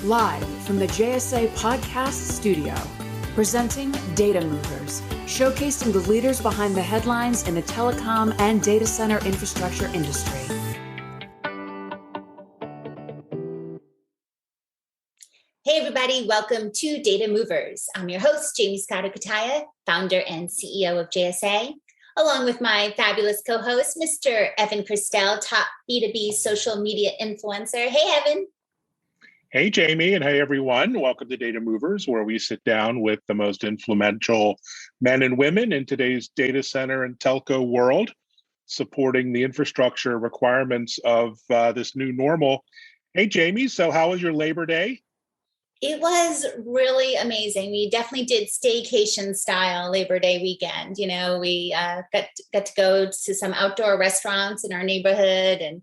Live from the JSA Podcast Studio, presenting Data Movers, showcasing the leaders behind the headlines in the telecom and data center infrastructure industry. Hey everybody, welcome to Data Movers. I'm your host, Jamie Scotto-Cutaia, founder and CEO of JSA, along with my fabulous co-host, Mr. Evan Christel, top B2B social media influencer. Hey, Evan. Hey, Jamie, and hey, everyone. Welcome to Data Movers, where we sit down with the most influential men and women in today's data center and telco world, supporting the infrastructure requirements of this new normal. Hey, Jamie, so how was your Labor Day? It was really amazing. We definitely did staycation style Labor Day weekend. You know, we got to go to some outdoor restaurants in our neighborhood and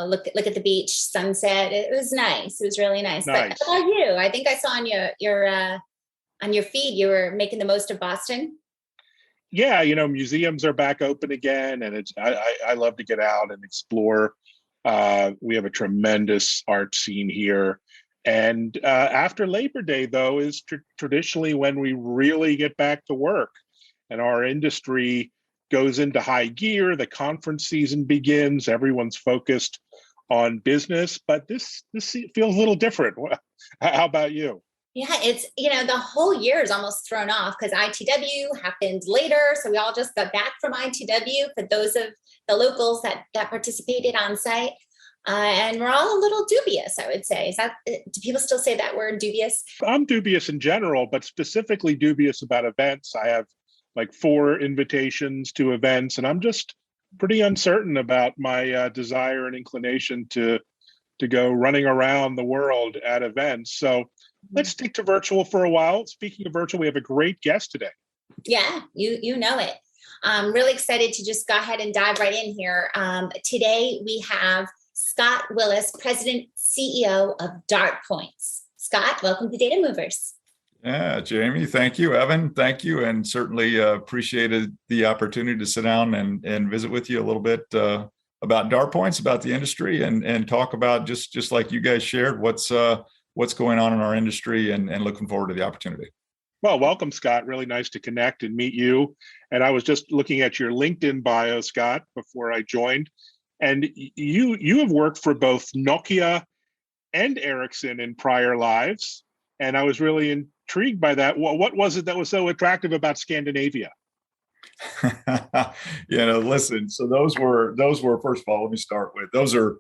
look at the beach sunset. It was nice. It was really nice. But how about you? I think I saw on your feed you were making the most of Boston. Yeah, you know, museums are back open again, and I love to get out and explore. We have a tremendous art scene here. And after Labor Day, though, is traditionally when we really get back to work and our industry goes into high gear. The conference season begins. Everyone's focused on business, but this feels a little different. How about you? Yeah, it's, you know, the whole year is almost thrown off because ITW happened later. So we all just got back from ITW for those of the locals that participated on site. And we're all a little dubious, I would say. Do people still say that word, dubious? I'm dubious in general, but specifically dubious about events. I have like 4 invitations to events, and I'm just pretty uncertain about my desire and inclination to go running around the world at events. So let's stick to virtual for a while. Speaking of virtual, we have a great guest today. Yeah, you know it. I'm really excited to just go ahead and dive right in here. Today we have Scott Willis, President, CEO of DartPoints. Scott, welcome to Data Movers. Yeah, Jamie, thank you. Evan, thank you. And certainly appreciated the opportunity to sit down and visit with you a little bit about DartPoints, about the industry, and talk about just like you guys shared, what's going on in our industry, and looking forward to the opportunity. Well, welcome, Scott. Really nice to connect and meet you. And I was just looking at your LinkedIn bio, Scott, before I joined. And you have worked for both Nokia and Ericsson in prior lives. And I was really intrigued by that. What was it that was so attractive about Scandinavia? Listen, so those were first of all, let me start with those are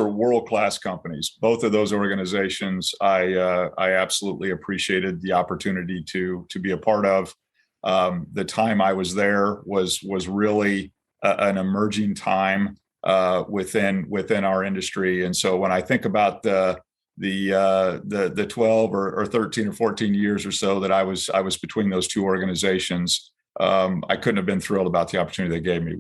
world-class companies. Both of those organizations I absolutely appreciated the opportunity to be a part of. The time I was there was really an emerging time within our industry. And so when I think about the 12 or 13 or 14 years or so that I was between those two organizations, I couldn't have been thrilled about the opportunity they gave me.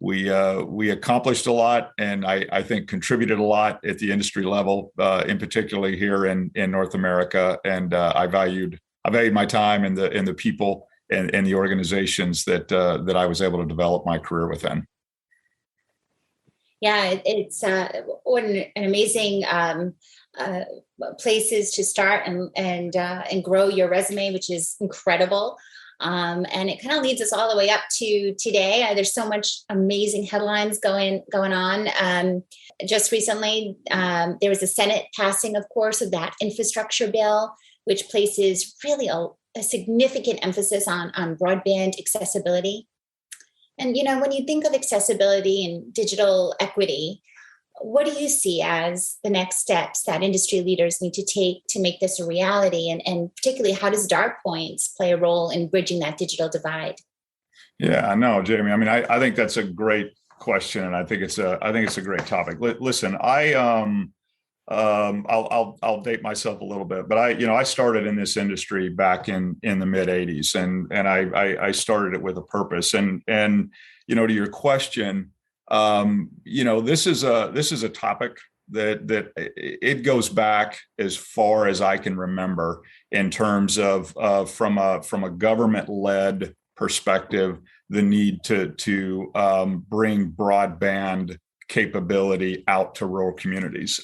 We accomplished a lot, and I think contributed a lot at the industry level, in particularly here in North America. And I valued my time and the people and the organizations that I was able to develop my career within. Yeah, it's what an amazing places to start and grow your resume, which is incredible. And it kind of leads us all the way up to today. There's so much amazing headlines going on. Just recently, there was a Senate passing, of course, of that infrastructure bill, which places really a significant emphasis on broadband accessibility. And, you know, when you think of accessibility and digital equity, what do you see as the next steps that industry leaders need to take to make this a reality? And particularly, how does DartPoints play a role in bridging that digital divide? Yeah, no, Jamie. I mean, I think that's a great question, and I think it's a great topic. Listen, I'll date myself a little bit, but I started in this industry back in the mid '80s, and I started it with a purpose. And to your question, this is a topic that it goes back as far as I can remember in terms of from a government-led perspective, the need to bring broadband capability out to rural communities.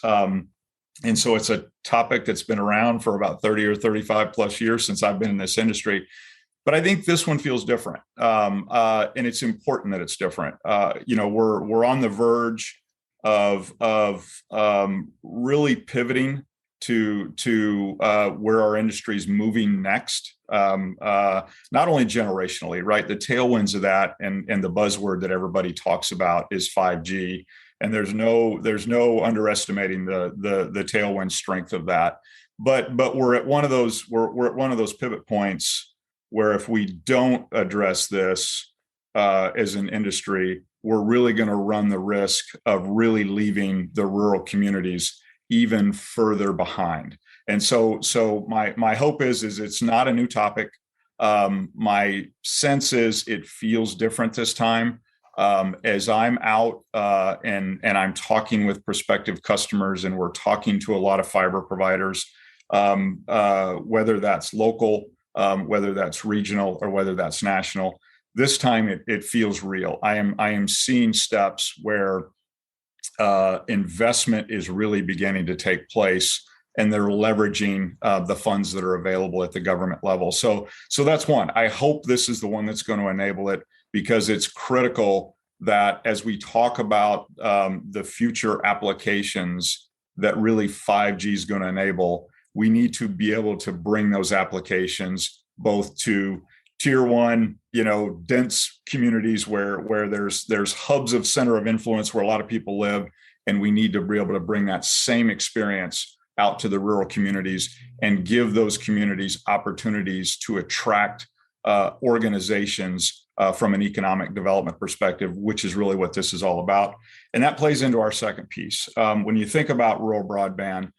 And so it's a topic that's been around for about 30 or 35 plus years since I've been in this industry. But I think this one feels different, and it's important that it's different. We're on the verge of really pivoting to where our industry is moving next. Not only generationally, right? The tailwinds of that and the buzzword that everybody talks about is 5G, and there's no underestimating the tailwind strength of that. But we're at one of those pivot points where if we don't address this as an industry, we're really going to run the risk of really leaving the rural communities even further behind. And so my hope is it's not a new topic. My sense is it feels different this time. As I'm out and I'm talking with prospective customers, and we're talking to a lot of fiber providers, whether that's local, whether that's regional, or whether that's national. This time it feels real. I am seeing steps where investment is really beginning to take place, and they're leveraging the funds that are available at the government level. So that's one. I hope this is the one that's going to enable it, because it's critical that as we talk about the future applications that really 5G is going to enable, we need to be able to bring those applications both to tier one, dense communities where there's hubs of center of influence where a lot of people live, and we need to be able to bring that same experience out to the rural communities and give those communities opportunities to attract organizations from an economic development perspective, which is really what this is all about. And that plays into our second piece. When you think about rural broadband,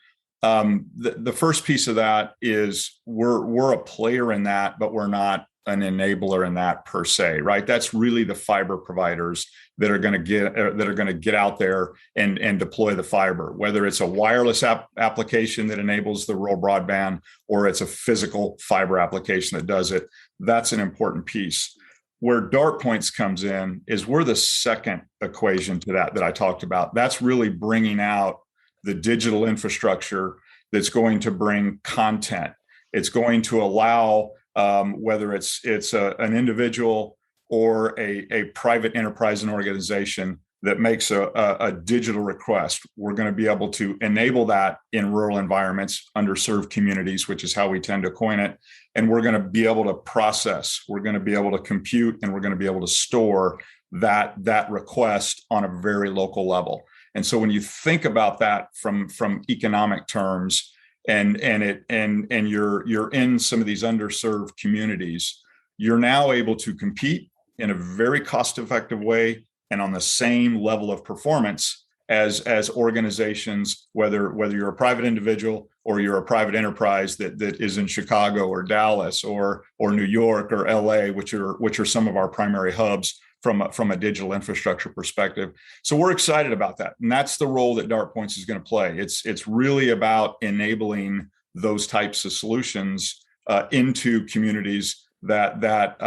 the first piece of that is we're a player in that, but we're not an enabler in that per se, right? That's really the fiber providers that are going to get out there and deploy the fiber, whether it's a wireless application that enables the rural broadband, or it's a physical fiber application that does it. That's an important piece. Where DartPoints comes in is we're the second equation to that I talked about. That's really bringing out the digital infrastructure that's going to bring content. It's going to allow, whether it's an individual or a private enterprise and organization that makes a digital request. We're going to be able to enable that in rural environments, underserved communities, which is how we tend to coin it. And we're going to be able to process, we're going to be able to compute, and we're going to be able to store that request on a very local level. And so when you think about that from economic terms, and you're in some of these underserved communities, you're now able to compete in a very cost-effective way and on the same level of performance as organizations, whether you're a private individual or you're a private enterprise that is in Chicago or Dallas or New York or LA, which are some of our primary hubs from a digital infrastructure perspective. So we're excited about that. And that's the role that DartPoints is going to play. It's really about enabling those types of solutions into communities that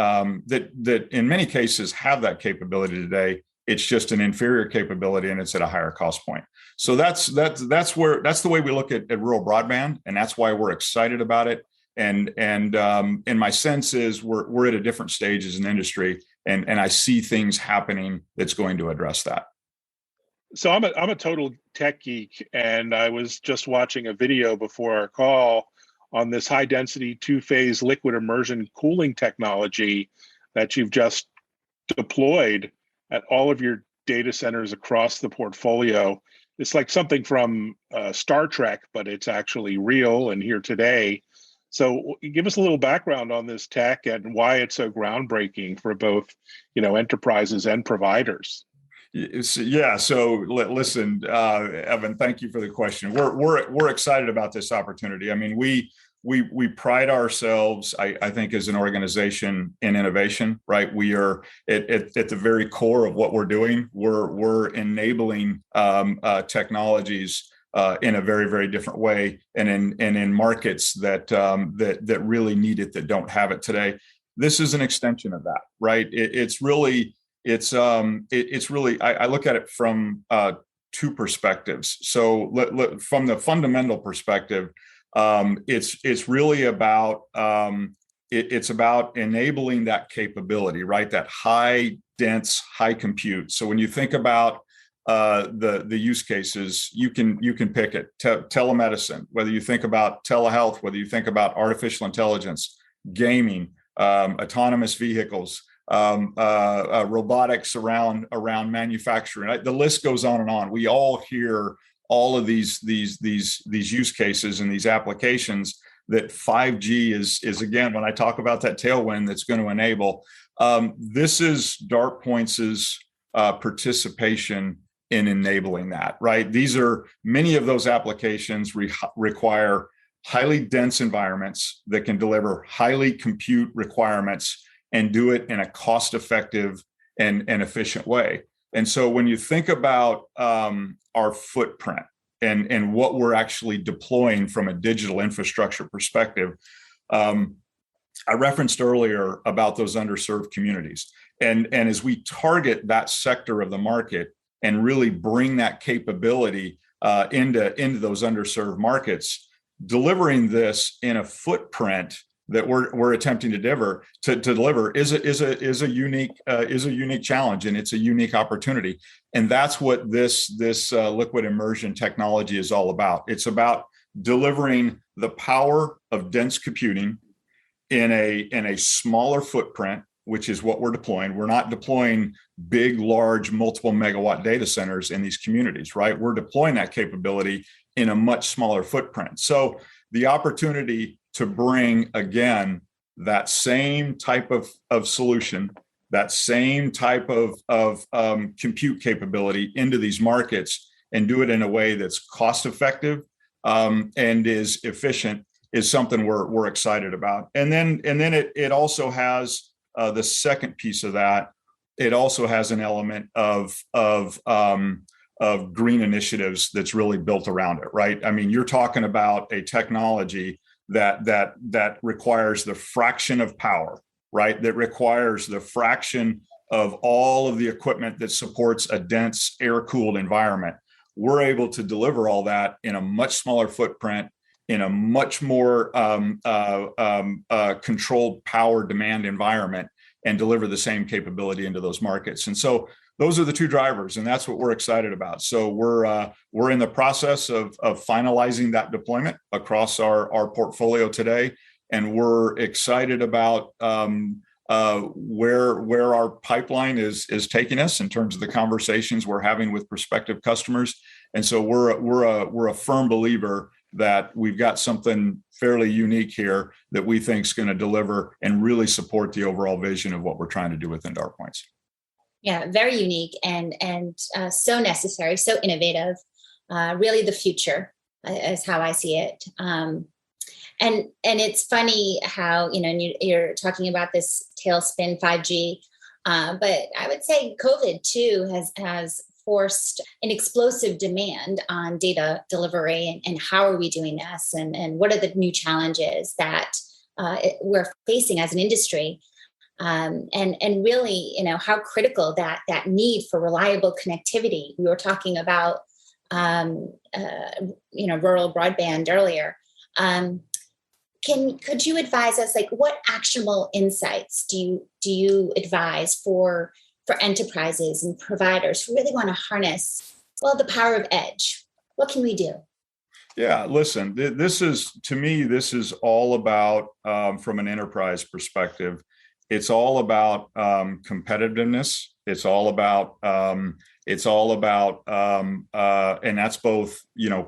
in many cases have that capability today. It's just an inferior capability, and it's at a higher cost point. So that's the way we look at rural broadband, and that's why we're excited about it. And my sense is we're at a different stage as an industry, and I see things happening that's going to address that. So I'm a total tech geek, and I was just watching a video before our call on this high density 2-phase liquid immersion cooling technology that you've just deployed at all of your data centers across the portfolio. It's like something from Star Trek, but it's actually real and here today. So give us a little background on this tech and why it's so groundbreaking for both, enterprises and providers. Yeah. So listen, Evan, thank you for the question. We're excited about this opportunity. I mean, we pride ourselves, I think, as an organization in innovation, right? We are at the very core of what we're doing. We're enabling technologies in a very, very different way, and in markets that really need it, that don't have it today. This is an extension of that, right? I look at it from two perspectives. So from the fundamental perspective, it's really about it's about enabling that capability, right? That high dense, high compute. So when you think about the use cases, you can pick it. Telemedicine, whether you think about telehealth, whether you think about artificial intelligence, gaming, autonomous vehicles, robotics around manufacturing. The list goes on and on. We all hear all of these use cases and these applications that 5G is again, when I talk about that tailwind that's going to enable. This is DartPoints' participation in enabling that, right? Many of those applications require highly dense environments that can deliver highly compute requirements and do it in a cost-effective and efficient way. And so when you think about our footprint and what we're actually deploying from a digital infrastructure perspective, I referenced earlier about those underserved communities. And as we target that sector of the market and really bring that capability into those underserved markets, delivering this in a footprint that we're attempting to deliver is a unique challenge, and it's a unique opportunity. And that's what this liquid immersion technology is all about. It's about delivering the power of dense computing in a smaller footprint, which is what we're deploying. We're not deploying big, large, multiple megawatt data centers in these communities, right? We're deploying that capability in a much smaller footprint. So the opportunity to bring, again, that same type of solution, that same type of compute capability into these markets and do it in a way that's cost effective and is efficient is something we're excited about. And then it also has the second piece of that. It also has an element of green initiatives that's really built around it, right? I mean, you're talking about a technology that requires the fraction of power, right? That requires the fraction of all of the equipment that supports a dense air-cooled environment. We're able to deliver all that in a much smaller footprint, in a much more controlled power demand environment, and deliver the same capability into those markets. And so those are the two drivers, and that's what we're excited about. So we're in the process of finalizing that deployment across our portfolio today, and we're excited about where our pipeline is taking us in terms of the conversations we're having with prospective customers. And so we're a firm believer that we've got something fairly unique here that we think is going to deliver and really support the overall vision of what we're trying to do within DartPoints. Yeah, very unique and so necessary, so innovative. Really, the future is how I see it. And it's funny how you're talking about this tailspin 5G, but I would say COVID too has forced an explosive demand on data delivery and how are we doing this and what are the new challenges that we're facing as an industry. And really, how critical that need for reliable connectivity. We were talking about, rural broadband earlier. Could you advise us, like, what actionable insights do you advise for enterprises and providers who really want to harness, the power of edge? What can we do? Yeah, listen, this is all about, from an enterprise perspective, it's all about competitiveness. It's all about, and that's both,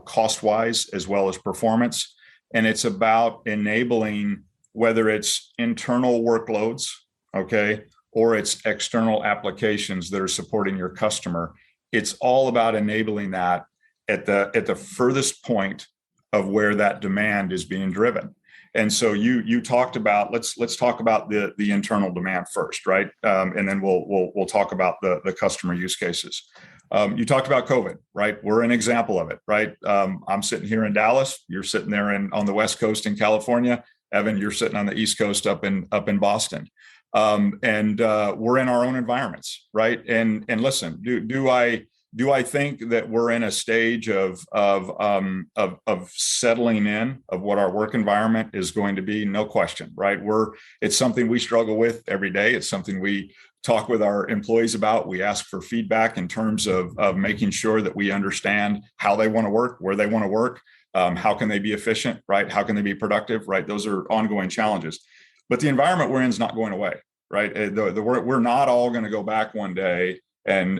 cost-wise as well as performance. And it's about enabling, whether it's internal workloads, okay, or it's external applications that are supporting your customer. It's all about enabling that at the furthest point of where that demand is being driven. And so you talked about, let's talk about the internal demand first, right? And then we'll talk about the customer use cases. You talked about COVID, right? We're an example of it, right? I'm sitting here in Dallas. You're sitting there on the West Coast in California. Evan, you're sitting on the East Coast up in Boston. And we're in our own environments, right? And listen, do I Do I think that we're in a stage of settling in of what our work environment is going to be? No question, right? It's something we struggle with every day. It's something we talk with our employees about. We ask for feedback in terms of making sure that we understand how they want to work, where they want to work, how can they be efficient, right? How can they be productive, right? Those are ongoing challenges. But the environment we're in is not going away, right? We're not all going to go back one day and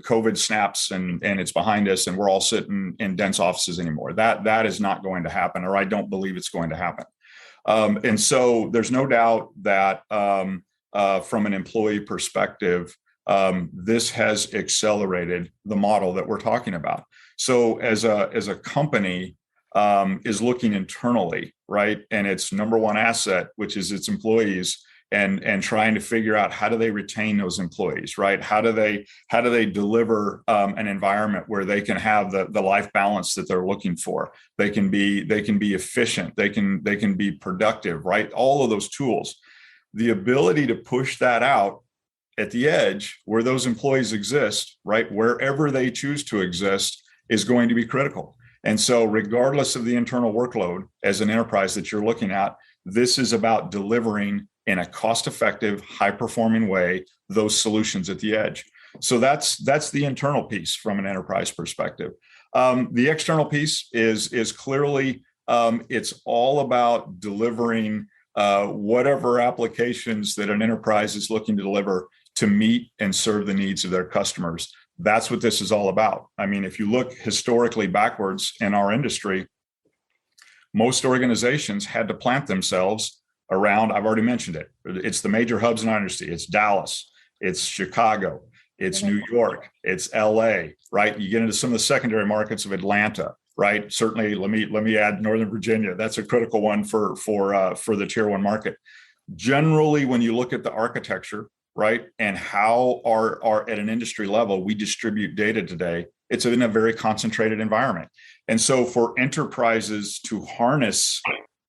COVID snaps and it's behind us and we're all sitting in dense offices anymore. That is not going to happen, or I don't believe it's going to happen. And so there's no doubt that from an employee perspective, this has accelerated the model that we're talking about. So as a company is looking internally, right, and its number one asset, which is its employees, and trying to figure out how do they retain those employees, right? How do they deliver an environment where they can have the life balance that they're looking for? They can be efficient. They can be productive, right? All of those tools. The ability to push that out at the edge where those employees exist, right, wherever they choose to exist, is going to be critical. And so regardless of the internal workload as an enterprise that you're looking at, this is about delivering in a cost-effective, high-performing way those solutions at the edge. So that's the internal piece from an enterprise perspective. The external piece is clearly it's all about delivering whatever applications that an enterprise is looking to deliver to meet and serve the needs of their customers. That's what this is all about. I mean, if you look historically backwards in our industry, most organizations had to plant themselves around, I've already mentioned it. It's the major hubs in our industry. It's Dallas, it's Chicago, it's New York, it's LA, right? You get into some of the secondary markets of Atlanta, right? Certainly, let me add Northern Virginia. That's a critical one for the tier one market. Generally, when you look at the architecture, right, and how our at an industry level we distribute data today, it's in a very concentrated environment. And so for enterprises to harness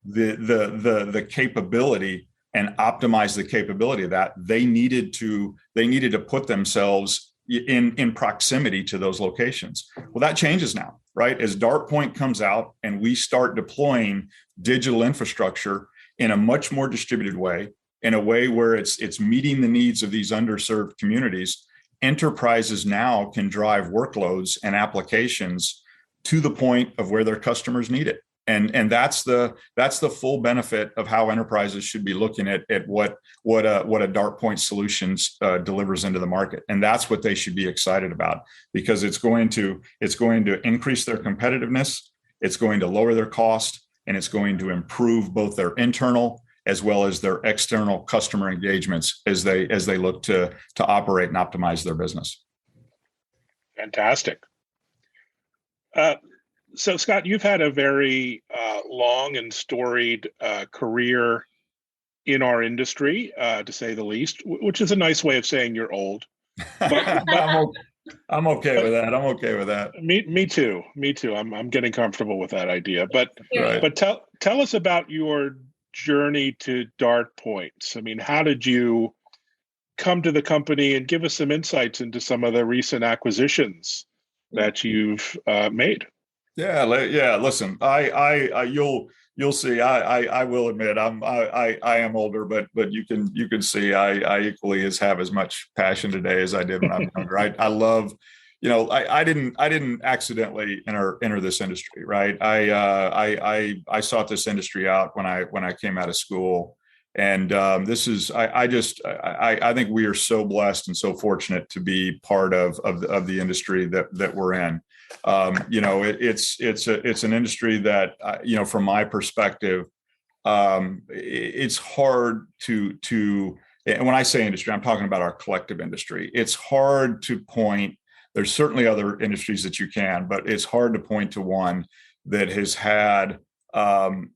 the capability and optimize the capability of that, they needed to put themselves in proximity to those locations. Well, that changes now, right? As DartPoint comes out and we start deploying digital infrastructure in a much more distributed way, in a way where it's meeting the needs of these underserved communities, enterprises now can drive workloads and applications to the point of where their customers need it. And that's the full benefit of how enterprises should be looking at what a DartPoint solutions delivers into the market. And that's what they should be excited about, because it's going to increase their competitiveness, it's going to lower their cost, and it's going to improve both their internal as well as their external customer engagements as they look to operate and optimize their business. Fantastic. So Scott, you've had a very long and storied career in our industry, to say the least, which is a nice way of saying you're old. But I'm okay with that. I'm okay with that. Me too. I'm getting comfortable with that idea. But right. But tell us about your journey to DartPoints. I mean, how did you come to the company, and give us some insights into some of the recent acquisitions that you've made? Yeah. Listen, you'll see. I will admit I am older, but you can see I equally have as much passion today as I did when I was younger. I love, I didn't accidentally enter this industry, right? I sought this industry out when I came out of school, and this is I think we are so blessed and so fortunate to be part of the industry that we're in. It's an industry that from my perspective, it's hard to and when I say industry, I'm talking about our collective industry. It's hard to point. There's certainly other industries that you can, but it's hard to point to one that has had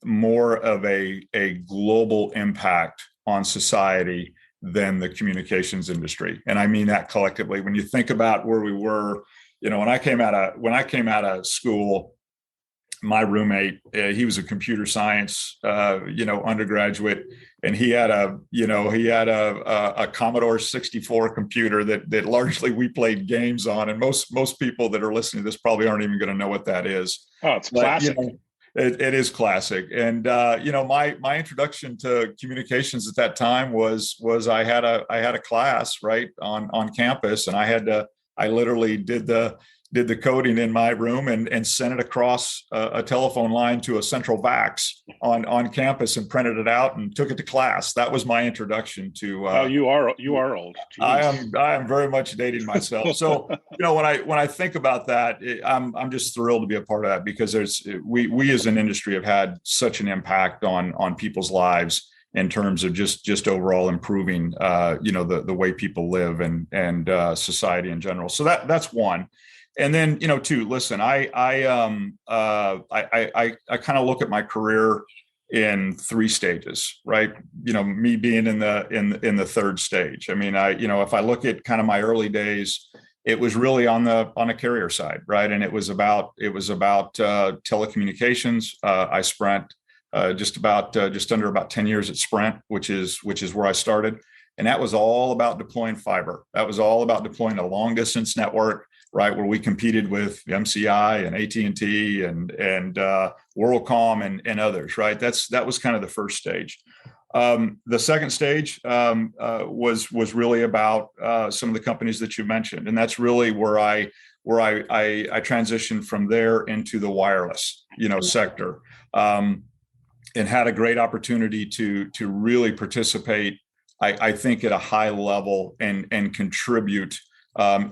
more of a global impact on society than the communications industry. And I mean that collectively. When you think about where we were, when I came out of school, my roommate, he was a computer science, undergraduate, and he had a Commodore 64 computer that largely we played games on. And most people that are listening to this probably aren't even going to know what that is. Oh, it's classic. It is classic. And, my introduction to communications at that time was I had a class right on campus, and I literally did the coding in my room and sent it across a telephone line to a central VAX on campus and printed it out and took it to class. That was my introduction to. You are old. Jeez. I am very much dating myself. So when I think about that, I'm just thrilled to be a part of that, because we as an industry have had such an impact on people's lives in terms of just overall improving the way people live and society in general. So that's one. And then, two, listen, I kind of look at my career in three stages, right? Me being in the third stage. I mean, if I look at kind of my early days, it was really on a carrier side, right? And it was about telecommunications. I spent just under about 10 years at Sprint, which is where I started. And that was all about deploying fiber. That was all about deploying a long distance network, right, where we competed with MCI and AT&T and WorldCom and others, right? That was kind of the first stage. The second stage was really about some of the companies that you mentioned, and that's really where I transitioned from there into the wireless, sector, and had a great opportunity to really participate, I think, at a high level and contribute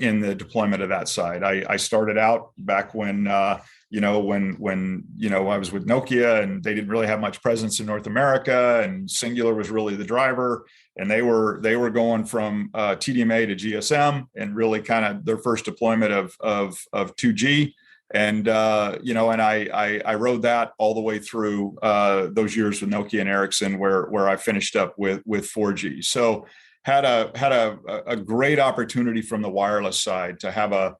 in the deployment of that side. I started out back when I was with Nokia, and they didn't really have much presence in North America, and Singular was really the driver, and they were going from TDMA to GSM, and really kind of their first deployment of 2G. And I rode that all the way through those years with Nokia and Ericsson, where I finished up with 4G. So had a great opportunity from the wireless side to have a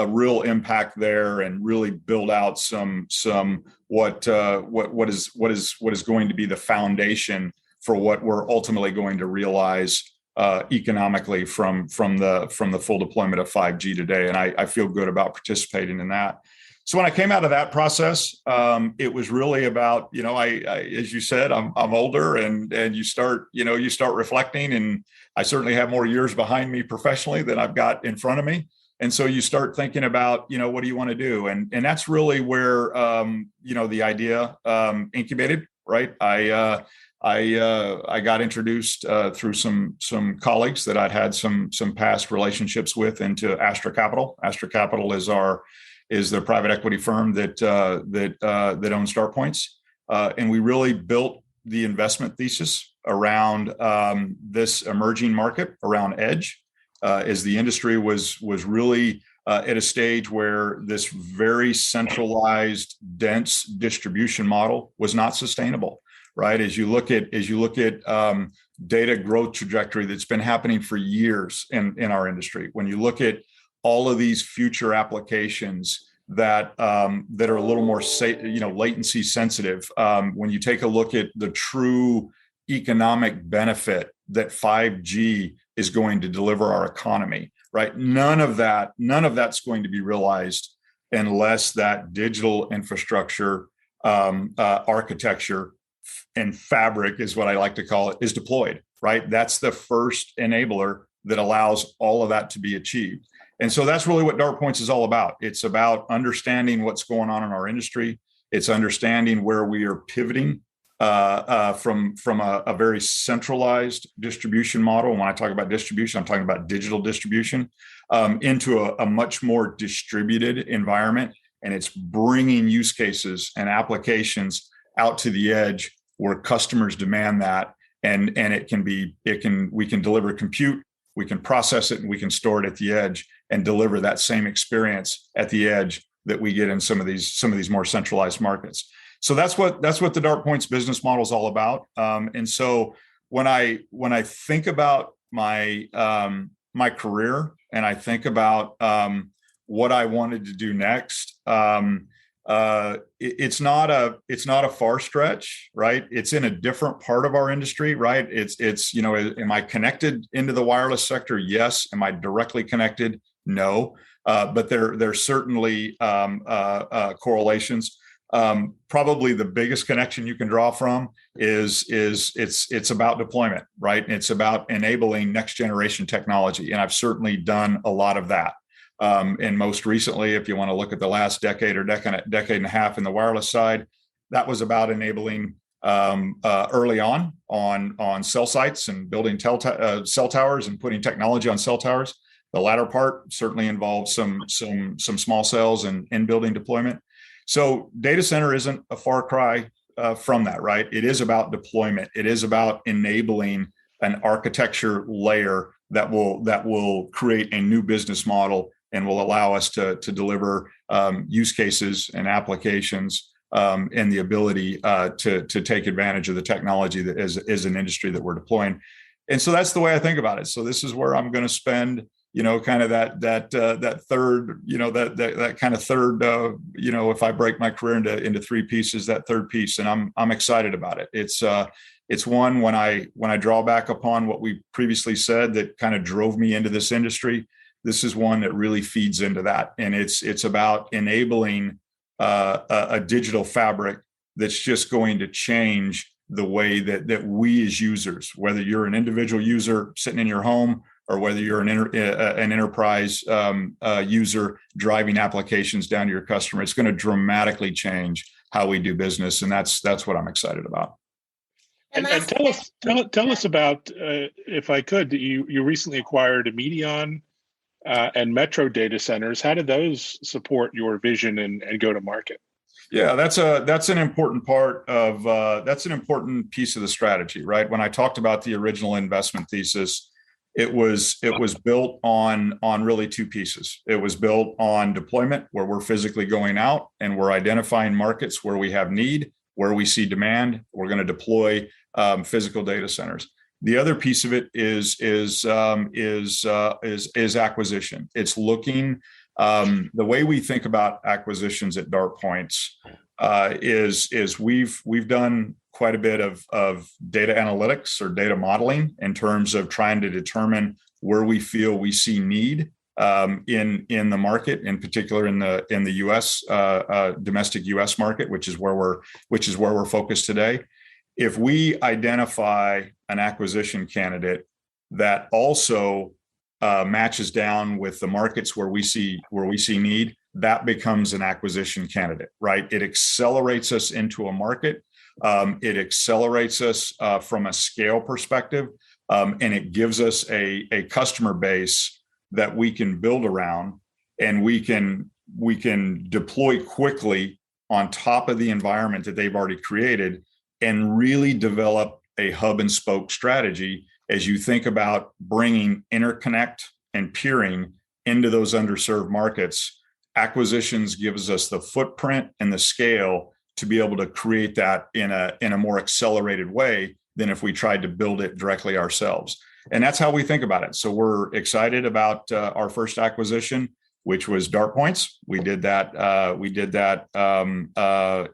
real impact there and really build out some what is going to be the foundation for what we're ultimately going to realize economically from the full deployment of 5G today. And I feel good about participating in that. So when I came out of that process, it was really about, I as you said, I'm older, and you start reflecting, and I certainly have more years behind me professionally than I've got in front of me. And so you start thinking about, what do you want to do? And that's really where, the idea incubated, right? I got introduced through some colleagues that I'd had some past relationships with into Astra Capital. Astra Capital is the private equity firm that owns DartPoints, and we really built the investment thesis around this emerging market around edge, as the industry was really at a stage where this very centralized, dense distribution model was not sustainable. Right, as you look at data growth trajectory that's been happening for years in our industry, when you look at all of these future applications that are a little more latency sensitive, when you take a look at the true economic benefit that 5G is going to deliver our economy, right? None of that's going to be realized unless that digital infrastructure architecture and fabric, is what I like to call it, is deployed, right? That's the first enabler that allows all of that to be achieved. And so that's really what DartPoints is all about. It's about understanding what's going on in our industry. It's understanding where we are pivoting from a very centralized distribution model. And when I talk about distribution, I'm talking about digital distribution, into a much more distributed environment. And it's bringing use cases and applications out to the edge where customers demand that, and we can deliver compute, we can process it, and we can store it at the edge and deliver that same experience at the edge that we get in some of these more centralized markets. So that's what the DartPoints business model is all about. And so when I think about my career, and I think about what I wanted to do next, it's not a far stretch, right? It's in a different part of our industry, right? It's am I connected into the wireless sector? Yes. Am I directly connected? No. But there's certainly correlations. Probably the biggest connection you can draw from is it's about deployment, right? It's about enabling next generation technology, and I've certainly done a lot of that. And most recently, if you want to look at the last decade or decade and a half in the wireless side, that was about enabling early on cell sites and building cell towers and putting technology on cell towers. The latter part certainly involves some small cells and in-building deployment. So data center isn't a far cry from that, right? It is about deployment. It is about enabling an architecture layer that will create a new business model and will allow us to deliver use cases and applications and the ability to take advantage of the technology that is an industry that we're deploying. And so that's the way I think about it. So this is where I'm going to spend, kind of that third, that kind of third, if I break my career into three pieces, that third piece, and I'm excited about it. It's one when I draw back upon what we previously said that kind of drove me into this industry. This is one that really feeds into that, and it's about enabling a digital fabric that's just going to change the way that we as users, whether you're an individual user sitting in your home or whether you're an enterprise user driving applications down to your customer, it's going to dramatically change how we do business, and that's what I'm excited about. And tell us about, if I could, you recently acquired Immersion and Metro data centers. How did those support your vision and go to market? Yeah, that's an important part of that's an important piece of the strategy, right? When I talked about the original investment thesis, it was built on really two pieces. It was built on deployment, where we're physically going out and we're identifying markets where we have need, where we see demand. We're going to deploy physical data centers. The other piece of it is acquisition. It's looking the way we think about acquisitions at DartPoints is we've done quite a bit of data analytics or data modeling in terms of trying to determine where we feel we see need in the market, in particular in the U.S. Domestic U.S. market, which is where we're focused today. If we identify an acquisition candidate that also matches down with the markets where we see need, that becomes an acquisition candidate, right? It accelerates us into a market. It accelerates us from a scale perspective, and it gives us a customer base that we can build around, and we can deploy quickly on top of the environment that they've already created, and really develop a hub and spoke strategy as you think about bringing interconnect and peering into those underserved markets. Acquisitions gives us the footprint and the scale to be able to create that in a more accelerated way than if we tried to build it directly ourselves. And that's how we think about it. So we're excited about our first acquisition, which was DartPoints. We did that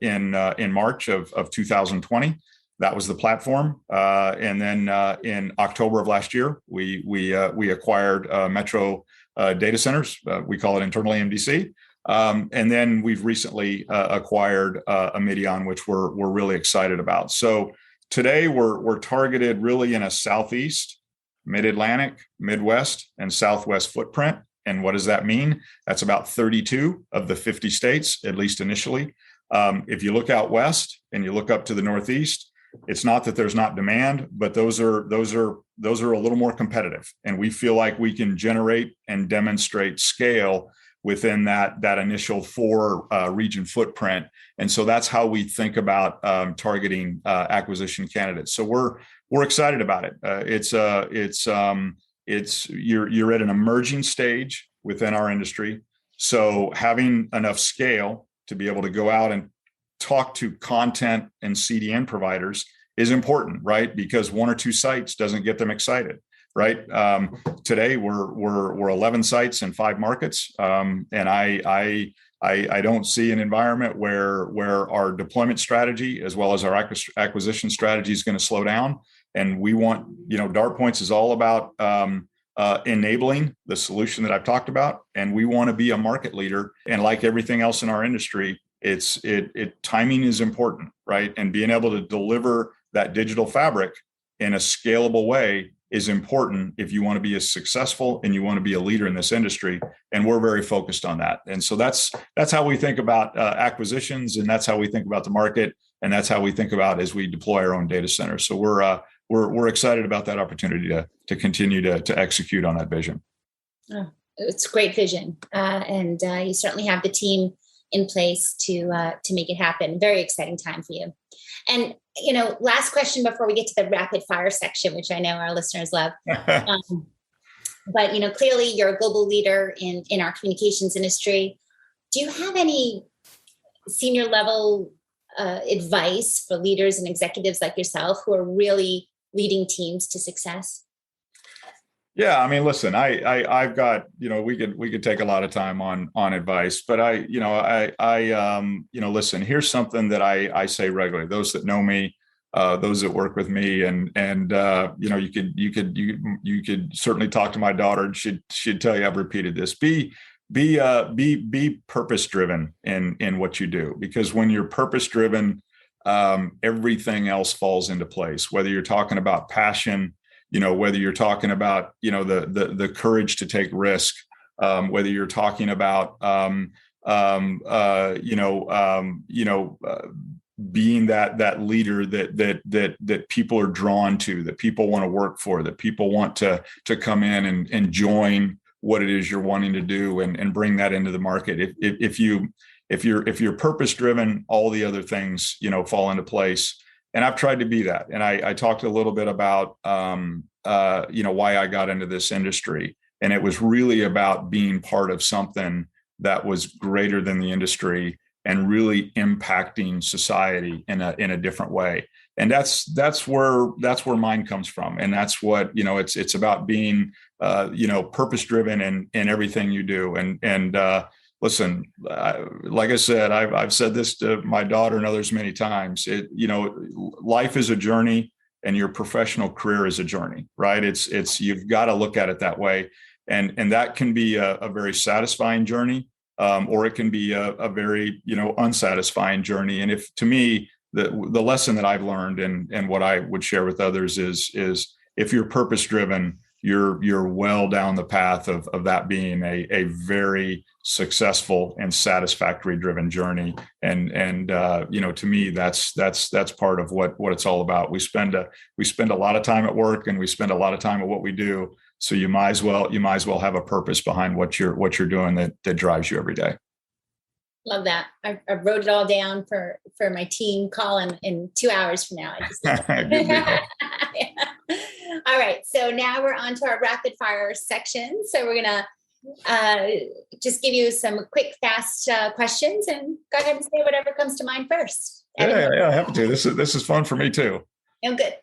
in March of 2020. That was the platform. And then in October of last year, we acquired Metro data centers. We call it internally MDC. And then we've recently acquired Immersion, which we're really excited about. So today we're targeted really in a Southeast, Mid-Atlantic, Midwest, and Southwest footprint. And what does that mean? That's about 32 of the 50 states, at least initially. If you look out west and you look up to the Northeast, it's not that there's not demand, but those are a little more competitive. And we feel like we can generate and demonstrate scale within that initial 4 region footprint. And so that's how we think about targeting acquisition candidates. So we're excited about it. You're at an emerging stage within our industry. So having enough scale to be able to go out and talk to content and CDN providers is important, right? Because 1 or 2 sites doesn't get them excited, right? Today we're 11 sites in 5 markets, and I I don't see an environment where our deployment strategy as well as our acquisition strategy is going to slow down. And we want, DartPoints is all about enabling the solution that I've talked about, and we want to be a market leader. And like everything else in our industry, timing is important, right? And being able to deliver that digital fabric in a scalable way is important if you want to be as successful and you want to be a leader in this industry. And we're very focused on that. And so that's how we think about acquisitions, and that's how we think about the market, and that's how we think about as we deploy our own data centers. So we're excited about that opportunity to continue to execute on that vision. Oh, it's a great vision, and you certainly have the team in place to make it happen. Very exciting time for you. And last question before we get to the rapid fire section, which I know our listeners love. But clearly you're a global leader in our communications industry. Do you have any senior level advice for leaders and executives like yourself who are really leading teams to success? Yeah, I mean, listen, I've got, we could take a lot of time on advice, but listen, here's something that I say regularly. Those that know me, those that work with me, and you could certainly talk to my daughter, and she'd tell you I've repeated this. Be purpose driven in what you do, because when you're purpose driven, everything else falls into place. Whether you're talking about passion, whether you're talking about, the courage to take risk, whether you're talking about, being that leader that people are drawn to, that people want to work for, that people want to come in and join what it is you're wanting to do and bring that into the market. If you're purpose driven, all the other things, fall into place. And I've tried to be that. And I talked a little bit about, why I got into this industry. And it was really about being part of something that was greater than the industry and really impacting society in a different way. And that's where mine comes from. And that's what, it's about being, purpose driven in everything you do. And listen, like I said, I've said this to my daughter and others many times. Life is a journey, and your professional career is a journey, right? It's you've got to look at it that way, and that can be a very satisfying journey, or it can be a very unsatisfying journey. And to me, the lesson that I've learned and what I would share with others is if you're purpose driven, you're well down the path of that being a very successful and satisfactory driven journey. And to me, that's part of what it's all about. We spend a lot of time at work, and we spend a lot of time at what we do. So you might as well have a purpose behind what you're doing that drives you every day. Love that. I wrote it all down for my team call in 2 hours from now. Yeah. All right. So now we're on to our rapid fire section. So we're going to just give you some quick, fast questions, and go ahead and say whatever comes to mind first. Yeah, happy to. This is fun for me too. Oh, good.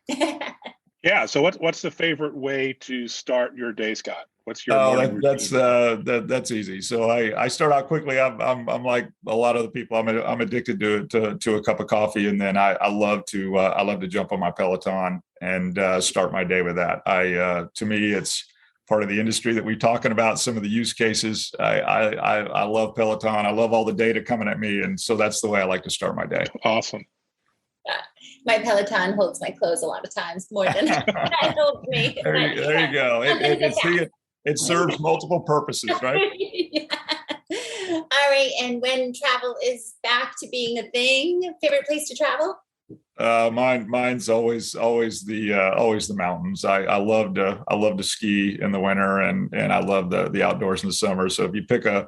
Yeah. So what's the favorite way to start your day, Scott? What's your morning routine? That's easy. So I start out quickly. I'm like a lot of the people. I'm addicted to a cup of coffee, and then I love to jump on my Peloton and start my day with that. To me, it's part of the industry that we're talking about. Some of the use cases. I love Peloton. I love all the data coming at me, and so that's the way I like to start my day. Awesome. My Peloton holds my clothes a lot of times more than that holds me. There you go. It serves multiple purposes, right? Yeah. All right. And when travel is back to being a thing, favorite place to travel? Mine's always the mountains. I love to ski in the winter, and I love the outdoors in the summer. So if you pick a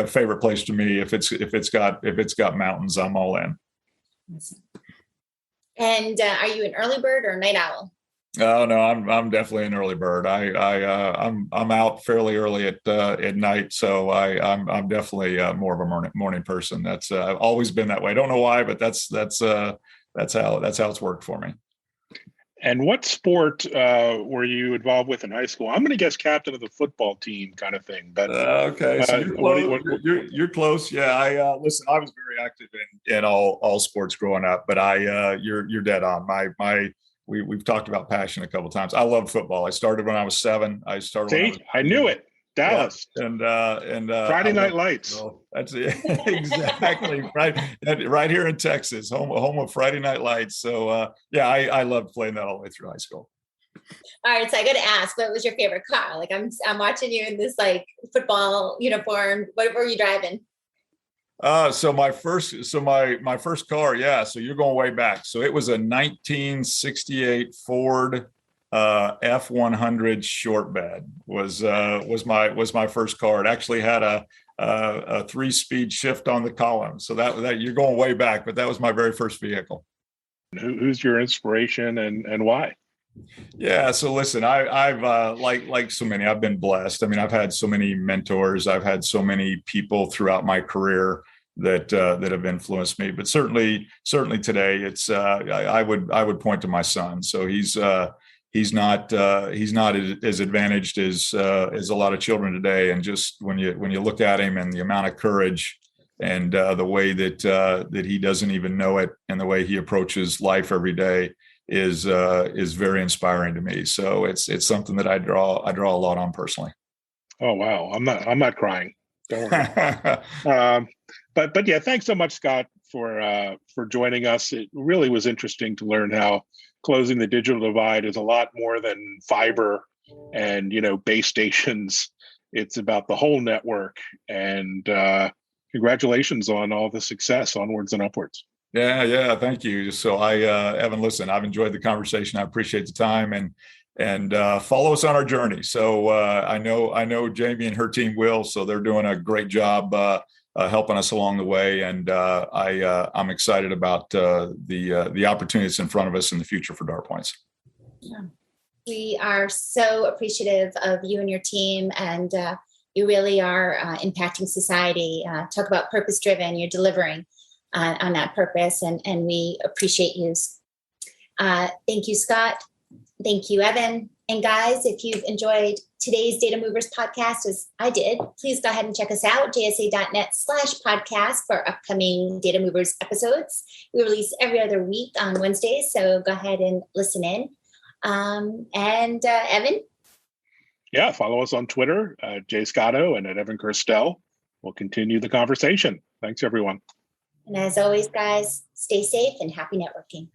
favorite place to me, if it's got mountains, I'm all in. And are you an early bird or a night owl? Oh no, I'm definitely an early bird. I'm out fairly early at night, so I'm definitely more of a morning person. That's I've always been that way. I don't know why, but that's how it's worked for me. And what sport were you involved with in high school? I'm going to guess captain of the football team kind of thing. But okay, so you're close. You're close. Yeah, I listen. I was very active in all sports growing up, but you're dead on. We've talked about passion a couple of times. I loved football. I started when I was 7. I started. See, I knew it. Dallas, yeah. and Friday Night Lights. So that's it. Exactly right here in Texas, home of Friday Night Lights. So yeah, I loved playing that all the way through high school. All right, so I got to ask, what was your favorite car? Like I'm watching you in this like football uniform. What were you driving? So my first car, yeah. So you're going way back. So it was a 1968 Ford F100 short bed was my first car. It actually had a 3-speed shift on the column. So that you're going way back, but that was my very first vehicle. Who's your inspiration and why? Yeah. So listen, I've like so many, I've been blessed. I mean, I've had so many mentors. I've had so many people throughout my career that have influenced me. But certainly today, it's I would point to my son. So he's not as advantaged as a lot of children today. And just when you look at him and the amount of courage and the way that he doesn't even know it, and the way he approaches life every day is very inspiring to me. So it's something that I draw a lot on personally. Oh wow, I'm not crying. Don't worry. But yeah, thanks so much, Scott, for joining us. It really was interesting to learn how closing the digital divide is a lot more than fiber and base stations. It's about the whole network. And congratulations on all the success, onwards and upwards. Yeah, thank you. So Evan, listen, I've enjoyed the conversation. I appreciate the time, and follow us on our journey. So I know Jamie and her team will. So they're doing a great job helping us along the way, and I'm excited about the opportunities in front of us in the future for DartPoints. Yeah. We are so appreciative of you and your team, and you really are impacting society. Talk about purpose-driven. You're delivering on that purpose, and we appreciate you. Thank you, Scott. Thank you, Evan. And guys, if you've enjoyed today's Data Movers podcast, as I did, please go ahead and check us out, jsa.net/podcast for upcoming Data Movers episodes. We release every other week on Wednesdays, so go ahead and listen in. And Evan? Yeah, follow us on Twitter, Jay Scotto and at Evan Kirstel. We'll continue the conversation. Thanks, everyone. And as always, guys, stay safe and happy networking.